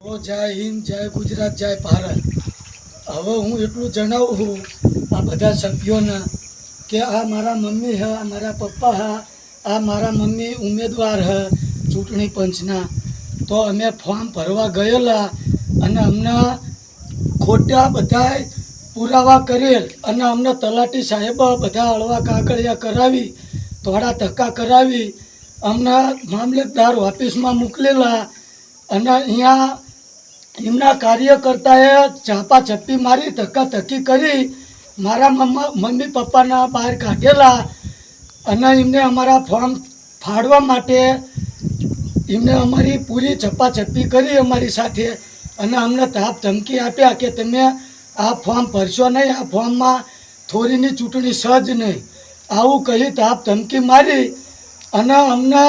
તો જય હિન્દ, જય ગુજરાત, જય ભારત. હવે હું એટલું જણાવું છું આ બધા સભ્યોને કે આ મારા મમ્મી હે, આ મારા પપ્પા હે, આ મારા મમ્મી ઉમેદવાર હે ચૂંટણી પંચના. તો અમે ફોર્મ ભરવા ગયેલા અને અમને ખોટા બધા પુરાવા કરેલ અને અમને તલાટી સાહેબ બધા હળવા કાગળિયા કરાવી, થોડા ધક્કા કરાવી અમને મામલતદાર ઓફિસમાં મોકલેલા. અને અહીંયા એમના કાર્યકર્તાએ ચાપા ચપ્પી મારી ધક્કાધક્કી કરી મારા મમ્મી પપ્પાના બહાર કાઢેલા. અને એમને અમારા ફોર્મ ફાડવા માટે એમને અમારી પૂરી ચપ્પાચપ્પી કરી અમારી સાથે અને અમને તાપ ધમકી આપ્યા કે તમે આ ફોર્મ ભરશો નહીં, આ ફોર્મમાં થોડીની ચૂંટણી સજ નહીં, આવું કહી તાપ ધમકી મારી. અને અમને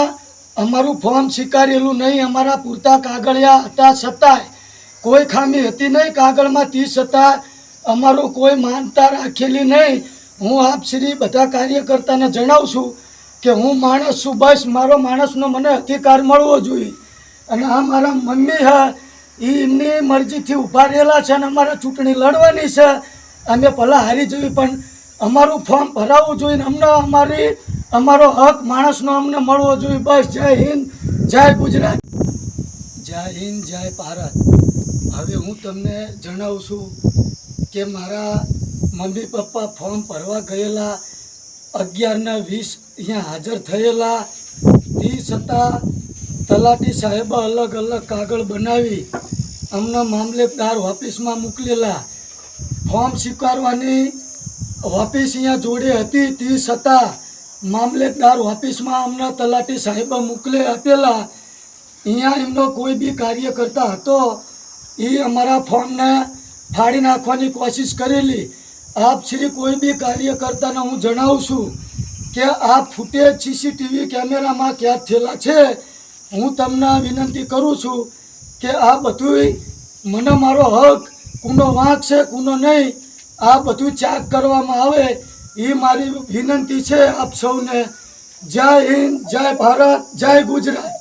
અમારું ફોર્મ સ્વીકારેલું નહીં. અમારા પૂરતા કાગળિયા હતા છતાંય કોઈ ખામી હતી નહીં કાગળમાં, તે છતાં અમારું કોઈ માનતા રાખેલી નહીં. હું આપ શ્રી બધા કાર્યકર્તાને જણાવું છું કે હું માણસ છું, બસ મારો માણસનો મને અધિકાર મળવો જોઈએ. અને આ મારા મમ્મી હે એ એમની મરજીથી ઊભા રહેલા છે અને અમારે ચૂંટણી લડવાની છે. અમે ભલા હારી જઈએ પણ અમારું ફોર્મ ભરાવવું જોઈએ, અમને અમારો હક માણસનો અમને મળવો જોઈએ. બસ જય હિન્દ, જય ગુજરાત, જય હિન્દ, જય ભારત. હવે હું તમને જણાવું છું કે મારા મમ્મી પપ્પા ફોર્મ ભરવા ગયેલા 11:20 અહીંયા હાજર થયેલા, તે છતાં તલાટી સાહેબ અલગ અલગ કાગળ બનાવી અમને મામલતદાર ઓફિસમાં મોકલેલા. ફોર્મ સ્વીકારવાની ઓફિસ અહીંયા જોડે હતી, તે છતાં મામલતદાર ઓફિસમાં અમને તલાટી સાહેબ મોકલે આપેલા. અહીંયા એમનો કોઈ બી કાર્યકર્તા હતો એ અમારા ફોર્મને ફાડી નાખવાની કોશિશ કરેલી. આપ શ્રી કોઈ બી કાર્યકર્તાને હું જણાવું છું કે આ ફૂટેજ સીસીટીવી કેમેરામાં કેદ થયેલા છે. હું તમને વિનંતી કરું છું કે આ બધું મને મારો હક કોનો વાંક છે કોનો નહીં આ બધું ચાક કરવામાં આવે એ મારી વિનંતી છે આપ સૌને. જય હિન્દ, જય ભારત, જય ગુજરાત.